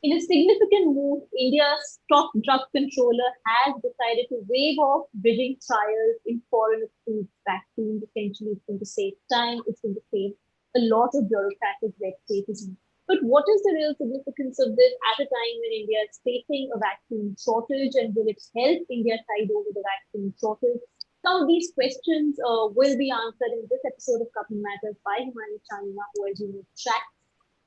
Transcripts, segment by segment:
In a significant move, India's top drug controller has decided to waive off bridging trials in foreign approved vaccines. Essentially, it's going to save time, it's going to save a lot of bureaucratic red tape. But what is the real significance of this at a time when India is facing a vaccine shortage, and will it help India tide over the vaccine shortage? Some of these questions will be answered in this episode of Cotton Matters by Himani Chanina, who, as you know, tracks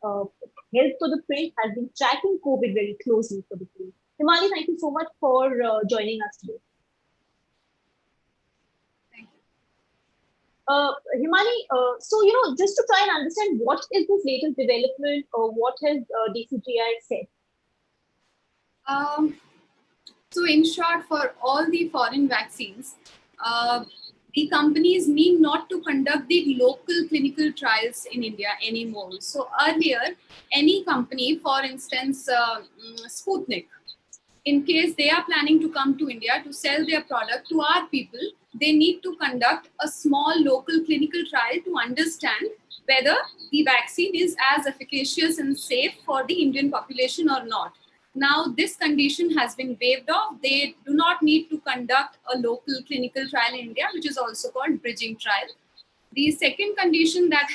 Health for the Print, has been tracking COVID very closely for the print. Himani, thank you so much for joining us today. Thank you. Himani, just to try and understand what is this latest development or what has DCGI said? So in short, for all the foreign vaccines, the companies need not to conduct the local clinical trials in India anymore. So earlier, any company, for instance, Sputnik, in case they are planning to come to India to sell their product to our people, they need to conduct a small local clinical trial to understand whether the vaccine is as efficacious and safe for the Indian population or not. Now, this condition has been waived off. They do not need to conduct a local clinical trial in India, which is also called bridging trial. The second condition that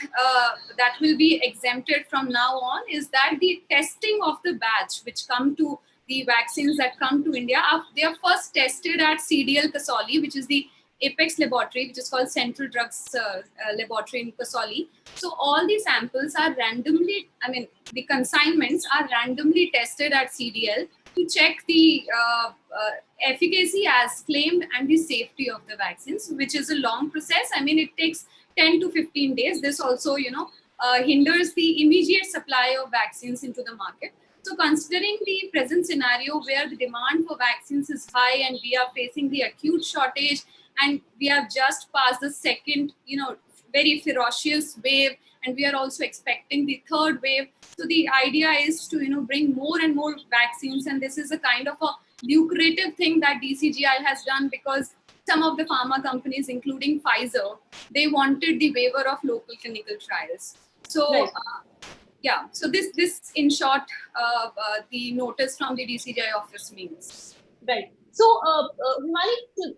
will be exempted from now on is that the testing of the batch which come to the vaccines that come to India, they are first tested at CDL Kasoli, which is the apex laboratory, which is called Central Drugs Laboratory in Kasoli. So all the samples are randomly, the consignments are randomly tested at CDL to check the efficacy as claimed and the safety of the vaccines, which is a long process. It takes 10 to 15 days. This also, hinders the immediate supply of vaccines into the market. So considering the present scenario where the demand for vaccines is high and we are facing the acute shortage, and we have just passed the second, very ferocious wave, and we are also expecting the third wave. So the idea is to, bring more and more vaccines, and this is a kind of a lucrative thing that DCGI has done, because some of the pharma companies, including Pfizer, they wanted the waiver of local clinical trials. So, Right. So this in short, the notice from the DCGI office means. Right. So, Himani,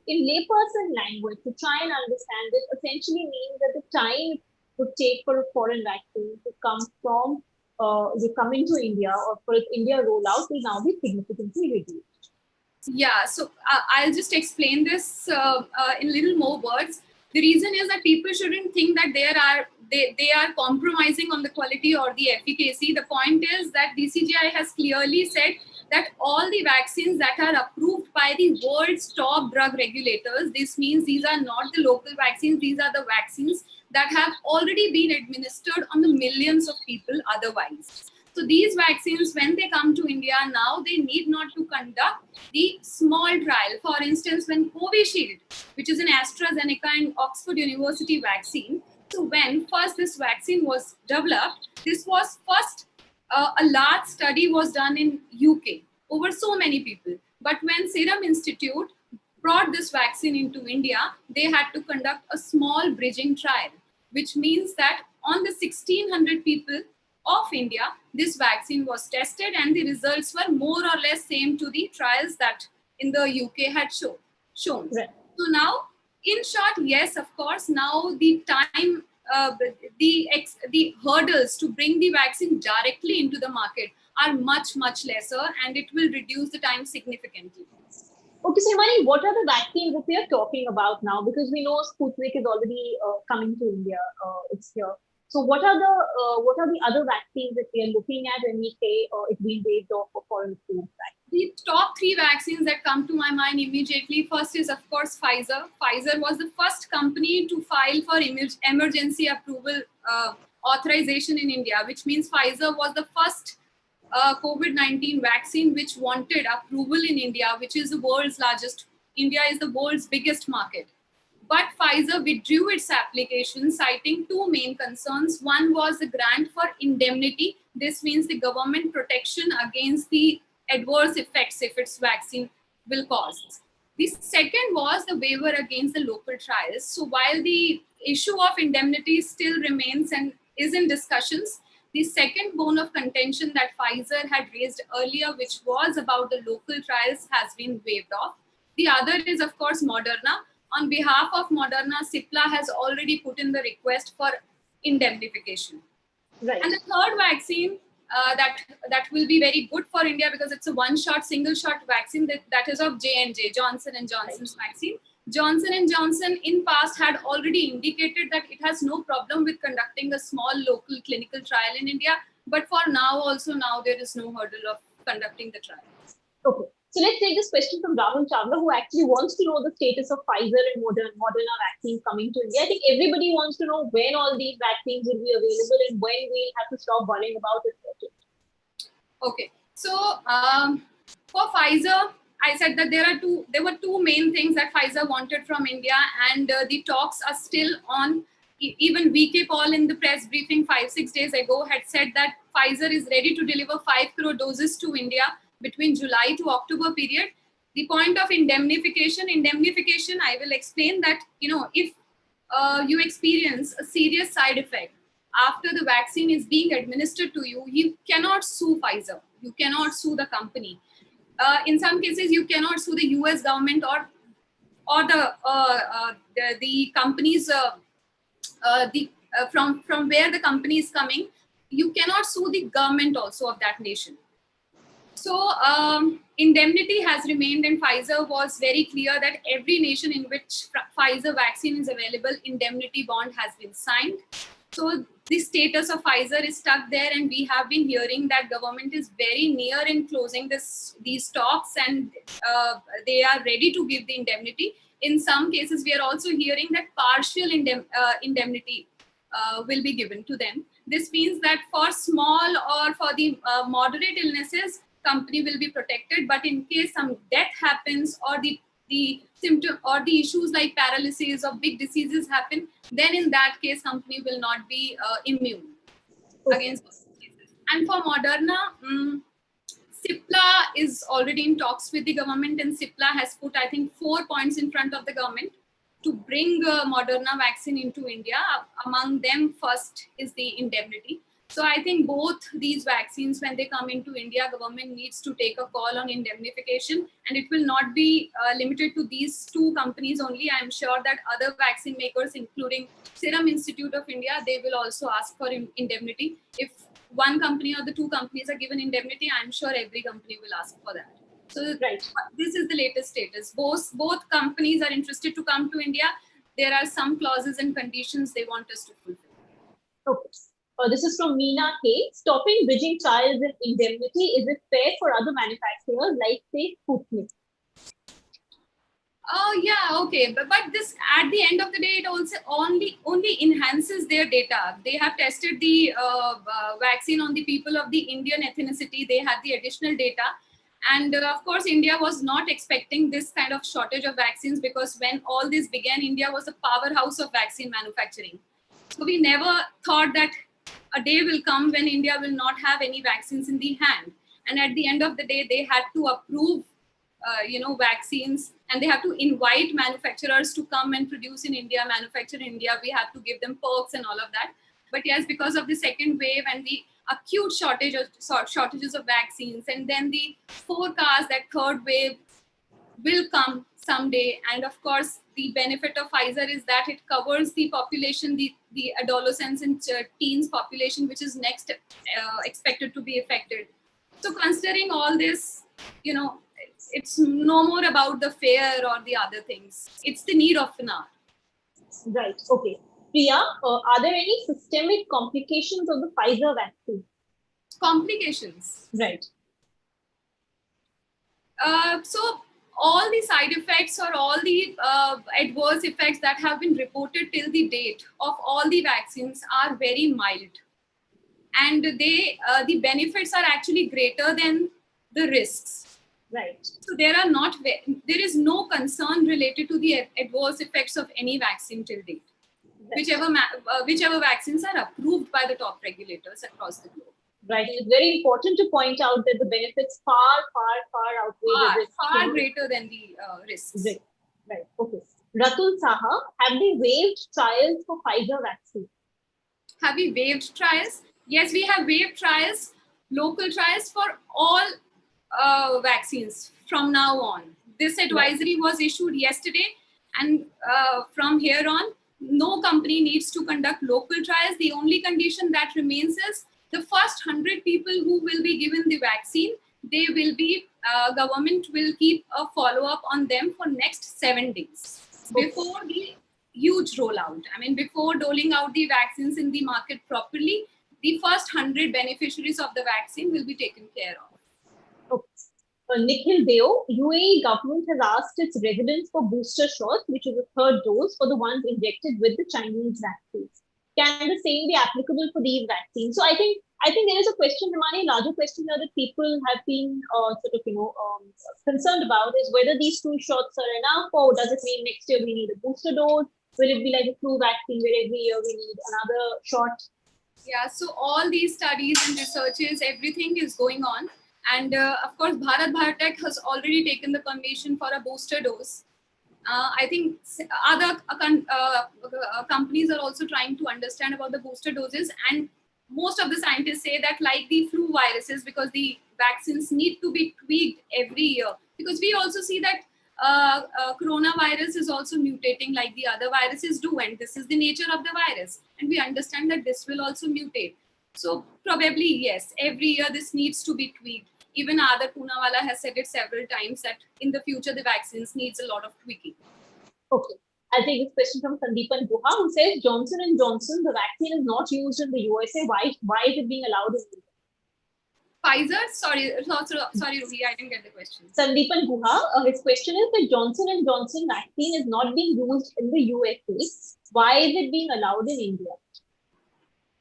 in layperson language, to try and understand it, essentially means that the time it would take for a foreign vaccine to come from into India or for its India rollout will now be significantly reduced. Yeah, so I'll just explain this in little more words. The reason is that people shouldn't think that they are compromising on the quality or the efficacy. The point is that DCGI has clearly said that all the vaccines that are approved by the world's top drug regulators, this means these are not the local vaccines, these are the vaccines that have already been administered on the millions of people otherwise. So these vaccines, when they come to India now, they need not to conduct the small trial. For instance, when Covishield, which is an AstraZeneca and Oxford University vaccine, so when first this vaccine was developed, this was first a large study was done in UK over so many people. But when Serum Institute brought this vaccine into India, they had to conduct a small bridging trial, which means that on the 1600 people of India, this vaccine was tested and the results were more or less same to the trials that in the UK had shown. Right. So now, in short, yes, of course, now the time, the hurdles to bring the vaccine directly into the market are much, much lesser, and it will reduce the time significantly. Okay, so Himani, what are the vaccines that we are talking about now? Because we know Sputnik is already coming to India. It's here. So what are the other vaccines that we are looking at when we say it's being waived off for foreign approved vaccines? The top three vaccines that come to my mind immediately, first is of course Pfizer. Pfizer was the first company to file for emergency approval authorization in India, which means Pfizer was the first COVID-19 vaccine which wanted approval in India, which is the world's largest. India is the world's biggest market. But Pfizer withdrew its application, citing two main concerns. One was the grant for indemnity. This means the government protection against the adverse effects if its vaccine will cause. The second was the waiver against the local trials. So while the issue of indemnity still remains and is in discussions, The second bone of contention that Pfizer had raised earlier, which was about the local trials, has been waived off. The other is, of course, Moderna. On behalf of Moderna, Cipla has already put in the request for indemnification. Right. And the third vaccine that will be very good for India, because it's a one-shot, single-shot vaccine that is of J&J, Johnson & Johnson's vaccine. Johnson & Johnson in past had already indicated that it has no problem with conducting a small local clinical trial in India. But for now also, now there is no hurdle of conducting the trial. Okay. So let's take this question from Rahul Chavla, who actually wants to know the status of Pfizer and Moderna vaccine coming to India. I think everybody wants to know when all these vaccines will be available and when we'll have to stop worrying about it. Okay. So for Pfizer, I said that there were two main things that Pfizer wanted from India, and the talks are still on. Even VK Paul in the press briefing 5-6 days ago had said that Pfizer is ready to deliver 5 crore doses to India between July to October period. The point of indemnification, I will explain that, if you experience a serious side effect after the vaccine is being administered to you, you cannot sue Pfizer. You cannot sue the company. In some cases, you cannot sue the US government or the companies from where the company is coming. You cannot sue the government also of that nation. So indemnity has remained, and Pfizer was very clear that every nation in which Pfizer vaccine is available, indemnity bond has been signed. So the status of Pfizer is stuck there, and we have been hearing that government is very near in closing these talks, and they are ready to give the indemnity. In some cases, we are also hearing that partial indemnity will be given to them. This means that for small or for the moderate illnesses, company will be protected, but in case some death happens or the symptom or the issues like paralysis or big diseases happen, then in that case company will not be immune against those cases. And for Moderna, Cipla is already in talks with the government, and Cipla has put, I think, 4 points in front of the government to bring Moderna vaccine into India. Among them, first is the indemnity. So I think both these vaccines, when they come into India, government needs to take a call on indemnification, and it will not be limited to these two companies only. I'm sure that other vaccine makers, including Serum Institute of India, they will also ask for indemnity. If one company or the two companies are given indemnity, I'm sure every company will ask for that. So this is the latest status. Both companies are interested to come to India. There are some clauses and conditions they want us to fulfill. Okay. This is from Meena K. Stopping bridging trials and indemnity, is it fair for other manufacturers like, say, Sputnik? Oh yeah, okay, but this, at the end of the day, it also only enhances their data. They have tested the vaccine on the people of the Indian ethnicity. They had the additional data, and of course, India was not expecting this kind of shortage of vaccines, because when all this began, India was a powerhouse of vaccine manufacturing. So we never thought that a day will come when India will not have any vaccines in the hand. And at the end of the day, they had to approve vaccines, and they have to invite manufacturers to come and produce in India, manufacture in India. We have to give them perks and all of that. But yes, because of the second wave and the acute shortages of vaccines, and then the forecast that third wave will come someday. And of course, the benefit of Pfizer is that it covers the population, the adolescents and teens population, which is next expected to be affected. So considering all this, it's no more about the fear or the other things. It's the need of an hour. Right. Okay. Priya, are there any systemic complications of the Pfizer vaccine? Complications. Right. So all the side effects or all the adverse effects that have been reported till the date of all the vaccines are very mild, and the benefits are actually greater than the risks. Right. So there is no concern related to the adverse effects of any vaccine till date. Right. Whichever vaccines are approved by the top regulators across the globe. Right. It's very important to point out that the benefits far outweigh the risks. Far greater than the risks. Right. Okay. Ratul Saha, have they waived trials for Pfizer vaccine? Have we waived trials? Yes, we have waived trials, local trials for all vaccines from now on. This advisory was issued yesterday, and from here on, no company needs to conduct local trials. The only condition that remains is the first 100 people who will be given the vaccine, they will be, government will keep a follow-up on them for next 7 days before the huge rollout. I mean, before doling out the vaccines in the market properly, the first 100 beneficiaries of the vaccine will be taken care of. Okay. Nikhil Deo, UAE government has asked its residents for booster shots, which is the third dose for the ones injected with the Chinese vaccines. Can the same be applicable for these vaccines? So I think there is a question, Ramani, larger question here that people have been concerned about is whether these two shots are enough, or does it mean next year we need a booster dose? Will it be like a flu vaccine where every year we need another shot? Yeah, so all these studies and researches, everything is going on. And of course, Bharat Biotech has already taken the permission for a booster dose. I think other companies are also trying to understand about the booster doses. And most of the scientists say that, like the flu viruses, because the vaccines need to be tweaked every year. Because we also see that coronavirus is also mutating like the other viruses do, and this is the nature of the virus, and we understand that this will also mutate. So probably yes, every year this needs to be tweaked. Even Adar Poonawala has said it several times that in the future the vaccines needs a lot of tweaking. Okay. I'll take this question from Sandeepan Guha, who says Johnson and Johnson, the vaccine is not used in the USA. Why is it being allowed in India? Pfizer? Sorry, Ruhi, I didn't get the question. Sandeepan Guha, his question is that Johnson and Johnson vaccine is not being used in the USA. Why is it being allowed in India?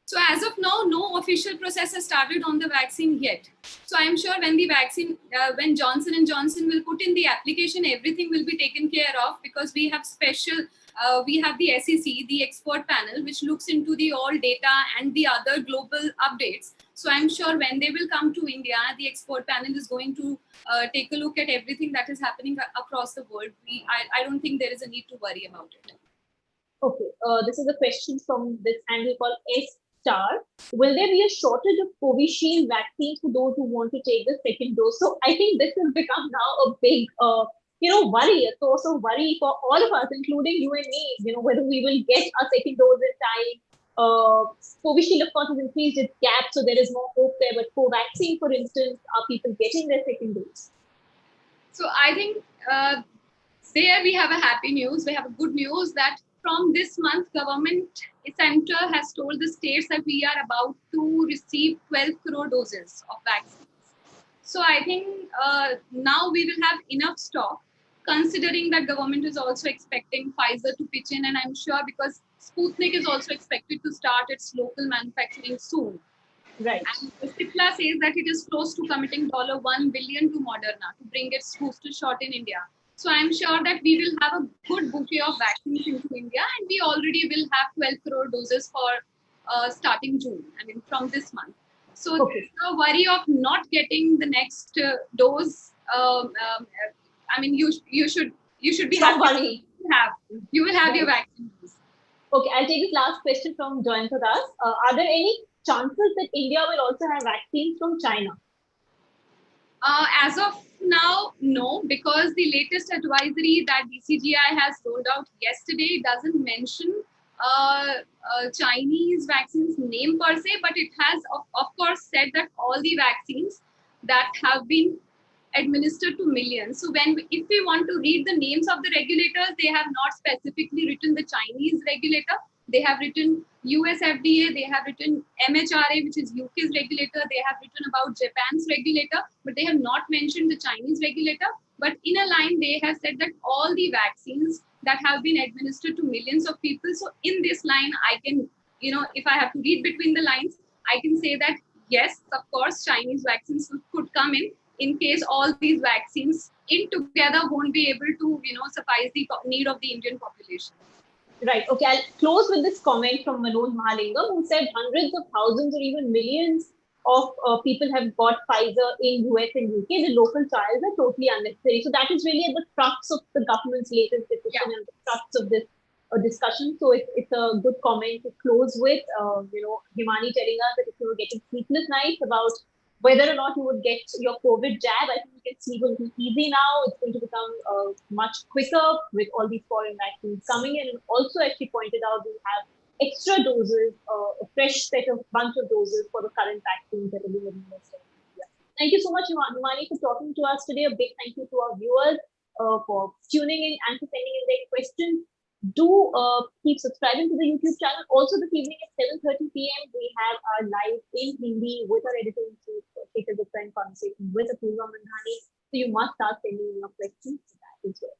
So as of now, no official process has started on the vaccine yet. So I'm sure when the vaccine, when Johnson and Johnson will put in the application, everything will be taken care of, because we have we have the SEC, the expert panel, which looks into the all data and the other global updates. So I'm sure when they will come to India, the expert panel is going to take a look at everything that is happening across the world. I don't think there is a need to worry about it. Okay, this is a question from this handle called S Star. Will there be a shortage of Covishield vaccines for those who want to take the second dose? So I think this has become now a big, worry, a source of worry for all of us, including you and me. Whether we will get our second dose in time. Covishield, of course, has increased its gap, so there is more hope there. But for vaccine, for instance, are people getting their second dose? So I think there we have a happy news. We have a good news that from this month, government center has told the states that we are about to receive 12 crore doses of vaccines. So I think now we will have enough stock, considering that government is also expecting Pfizer to pitch in, and I'm sure because Sputnik is also expected to start its local manufacturing soon. Right. And Cipla says that it is close to committing $1 billion to Moderna to bring its booster shot in India. So I'm sure that we will have a good bouquet of vaccines into India, and we already will have 12 crore doses for starting June, I mean from this month. So Okay. the worry of not getting the next dose, I mean you should be Don't happy. worry. You will have your vaccine dose. Okay, I'll take this last question from Joyanta Das. Are there any chances that India will also have vaccines from China? As of now, no, because the latest advisory that DCGI has rolled out yesterday doesn't mention Chinese vaccines name per se, but it has, of course, said that all the vaccines that have been administered to millions. So if we want to read the names of the regulators, they have not specifically written the Chinese regulator. They have written US FDA, they have written MHRA, which is UK's regulator, they have written about Japan's regulator, but they have not mentioned the Chinese regulator. But in a line, they have said that all the vaccines that have been administered to millions of people. So in this line, I can, if I have to read between the lines, I can say that yes, of course, Chinese vaccines could come in case all these vaccines in together won't be able to, suffice the need of the Indian population. Right. Okay. I'll close with this comment from Manoj Mahalingam, who said hundreds of thousands or even millions of people have got Pfizer in US and UK. The local trials are totally unnecessary. So that is really at the crux of the government's latest decision and the crux of this a discussion. So it's a good comment to close with. Himani telling us that if you were getting sleepless nights about whether or not you would get your COVID jab, I think you can sleep a little easy now. It's going to become much quicker with all these foreign vaccines coming in. And also, as she pointed out, we have extra doses, a fresh set of bunch of doses for the current vaccines that are being administered in India. Thank you so much, Himani, for talking to us today. A big thank you to our viewers for tuning in and for sending in their questions. Do keep subscribing to the YouTube channel. Also, this evening at 7:30 p.m., we have our live in Hindi with our editor-in-chief, ThePrint conversation with Apurva Mandhani. So you must start sending in your questions to that as well.